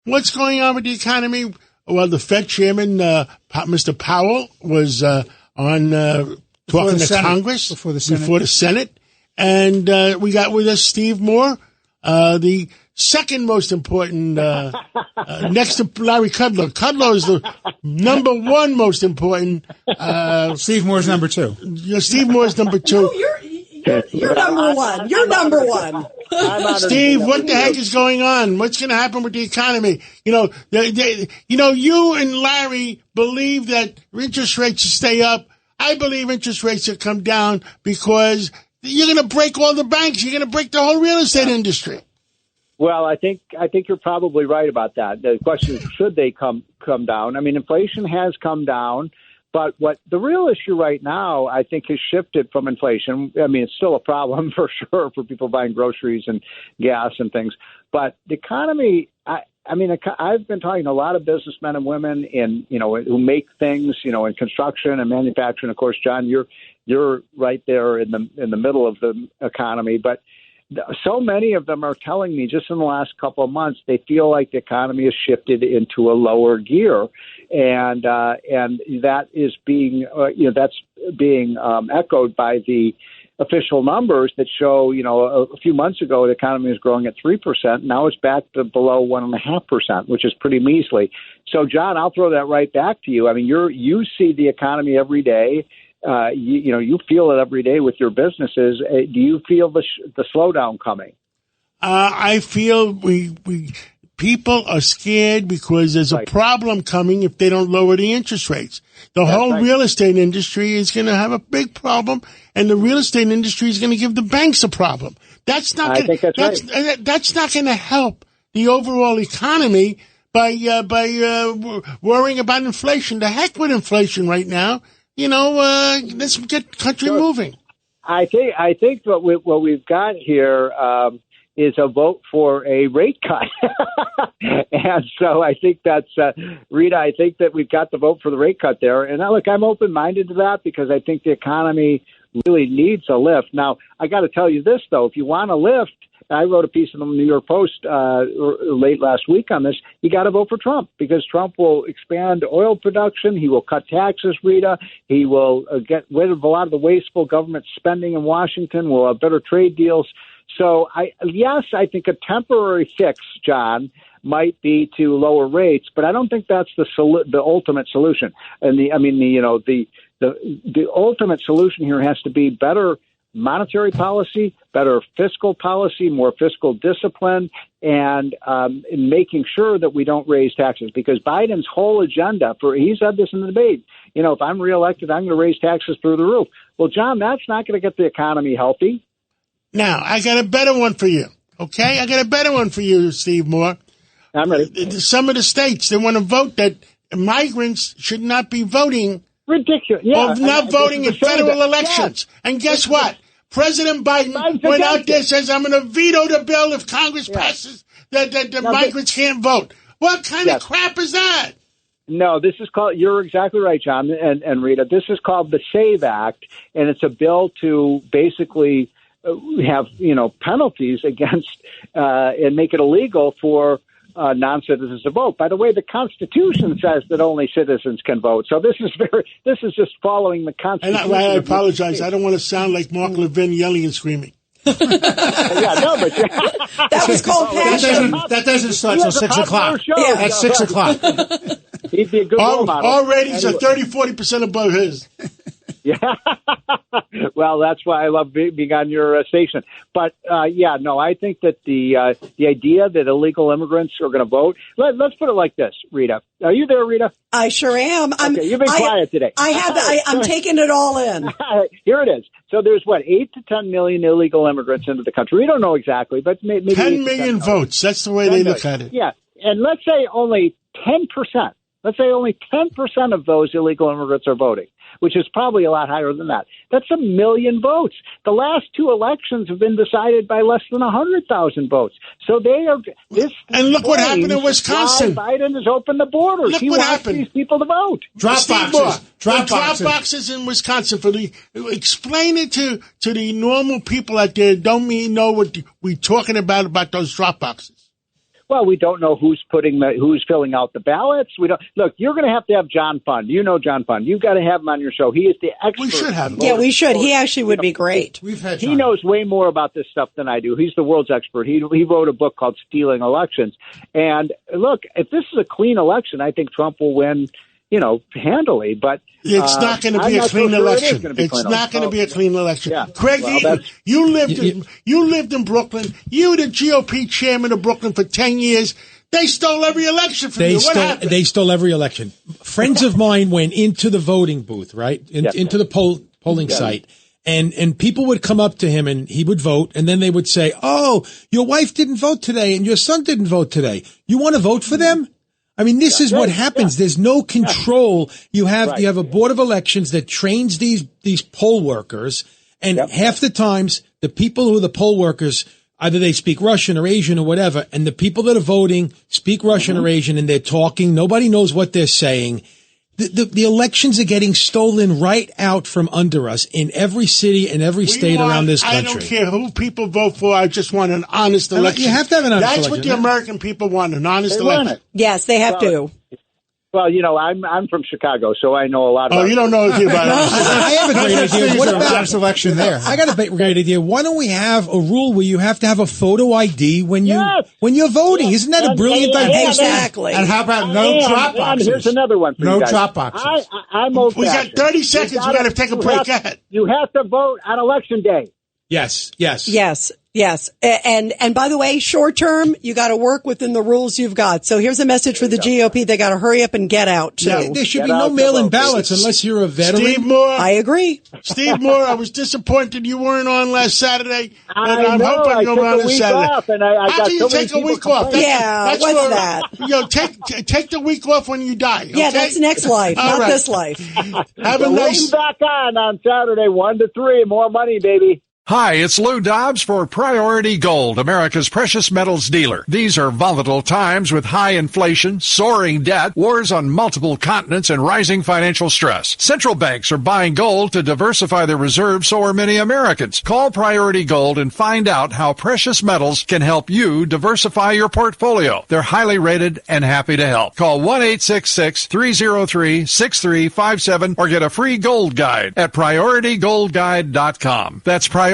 What's going on with the economy? Well, the Fed chairman, Mr. Powell, was on talking to Congress before the Senate. And we got with us Steve Moore, the second most important, next to Larry Kudlow. Kudlow is the number one most important. Steve Moore's number two. Steve Moore's number two. No, you're number one. You're number one. Steve, what the heck is going on? What's going to happen with the economy? You and Larry believe that interest rates will stay up. I believe interest rates will come down because you're going to break all the banks. You're going to break the whole real estate industry. Well, I think you're probably right about that. The question is, should they come down? I mean, inflation has come down. But what the real issue right now, I think, has shifted from inflation. I mean, it's still a problem for sure for people buying groceries and gas and things. But the economy, I've been talking to a lot of businessmen and women who make things, in construction and manufacturing. Of course, John, you're right there in the middle of the economy. But so many of them are telling me just in the last couple of months they feel like the economy has shifted into a lower gear, and that is being echoed by the official numbers that show a few months ago the economy was growing at 3%. Now it's back to below 1.5%, which is pretty measly. So, John, I'll throw that right back to you. I mean, you see the economy every day. You feel it every day with your businesses. Do you feel the slowdown coming? I feel people are scared because there's a problem coming if they don't lower the interest rates. The whole real estate industry is going to have a big problem, and the real estate industry is going to give the banks a problem. That's not going to help the overall economy by worrying about inflation. The heck with inflation right now. Let's get country moving. I think what we've got here is a vote for a rate cut, and so I think that's Rita. I think that we've got the vote for the rate cut there, and look, I'm open-minded to that because I think the economy really needs a lift. Now, I got to tell you this though: if you want a lift, I wrote a piece in the New York Post late last week on this. You got to vote for Trump because Trump will expand oil production. He will cut taxes, Rita. He will get rid of a lot of the wasteful government spending in Washington. We'll have better trade deals. So, I think a temporary fix, John, might be to lower rates, but I don't think that's the ultimate solution. And the ultimate solution here has to be better monetary policy, better fiscal policy, more fiscal discipline, and making sure that we don't raise taxes. Because Biden's whole agenda, he said this in the debate, if I'm reelected, I'm going to raise taxes through the roof. Well, John, that's not going to get the economy healthy. Now, I got a better one for you, okay? I got a better one for you, Steve Moore. I'm ready. Some of the states, they want to vote that migrants should not be voting. Ridiculous. Yeah. Or not voting in federal elections. Yeah. And guess what? President Biden went out there and says, I'm going to veto the bill if Congress passes that migrants can't vote. What kind of crap is that? No, this is called, you're exactly right, John and Rita. This is called the SAVE Act, and it's a bill to basically have, penalties against and make it illegal for non-citizens to vote. By the way, the Constitution says that only citizens can vote. So this is just following the Constitution. And I apologize. I don't want to sound like Mark Levin yelling and screaming. That was called passion. That doesn't start till 6 o'clock. Yeah. At 6 o'clock. He'd be a good role model. Our ratings are 30-40% above his. Yeah. Well, that's why I love being on your station. But, I think that the idea that illegal immigrants are going to vote, let's put it like this, Rita. Are you there, Rita? I sure am. Okay, you've been quiet today. I'm taking it all in. Here it is. So there's 8 to 10 million illegal immigrants into the country. We don't know exactly, but maybe 10 million votes. That's the way they look at it. Yeah. And let's say only 10%. Let's say only 10% of those illegal immigrants are voting, which is probably a lot higher than that. That's 1 million votes. The last 2 elections have been decided by less than 100,000 votes. So they are And look what happened in Wisconsin. Biden has opened the borders. Look he what wants happened. these people to vote. Drop boxes in Wisconsin explain it to the normal people out there. Don't know what we're talking about those drop boxes. Well, we don't know who's filling out the ballots. We don't look. You're going to have John Fund. You know John Fund. You've got to have him on your show. He is the expert. We should have him. Yeah, we should. He actually would be great. He knows way more about this stuff than I do. He's the world's expert. He wrote a book called Stealing Elections. And look, if this is a clean election, I think Trump will win, handily. But it's not going to be a clean election. It's not going to be a clean election. Yeah. Craig, you lived in Brooklyn. You were the GOP chairman of Brooklyn for 10 years. They stole every election from you. What happened? They stole every election. Friends of mine went into the voting booth, right? Into the polling site. And people would come up to him and he would vote. And then they would say, "Oh, your wife didn't vote today and your son didn't vote today. You want to vote for them?" I mean, this is what happens. There's no control. You have a board of elections that trains these poll workers, and half the times the people who are the poll workers, either they speak Russian or Asian or whatever, and the people that are voting speak Russian or Asian, and they're talking. Nobody knows what they're saying. The elections are getting stolen right out from under us in every city and every state around this country. I don't care who people vote for. I just want an honest election. You have to have an honest election. That's what the American people want, an honest election. Yes, they have to. Well, I'm from Chicago, so I know a lot about it. Oh, you don't know anything about it. I have a great idea. What about honest election there? I got a great idea. Why don't we have a rule where you have to have a photo ID when you're voting? Yes. Isn't that a brilliant idea? Exactly. And how about no drop boxes? Here's another one for you guys. No drop boxes. I'm old. We got 30 seconds. We got to take a break. Go ahead. You have to vote on election day. Yes. And by the way, short term, you got to work within the rules you've got. So here's a message for the GOP. They got to hurry up and get out, too. Yeah, there should be no mail-in ballots unless you're a veteran. Steve Moore. I agree. Steve Moore, I was disappointed you weren't on last Saturday. I'm hoping you'll be on this Saturday. Off and I How can you take a week off? What's that? Take the week off when you die. Okay? Yeah, that's next life, not this life. Have a nice... back on Saturday, 1 to 3. More money, baby. Hi, it's Lou Dobbs for Priority Gold, America's precious metals dealer. These are volatile times with high inflation, soaring debt, wars on multiple continents, and rising financial stress. Central banks are buying gold to diversify their reserves, so are many Americans. Call Priority Gold and find out how precious metals can help you diversify your portfolio. They're highly rated and happy to help. Call 1-866-303-6357 or get a free gold guide at PriorityGoldGuide.com. That's PriorityGoldGuide.com.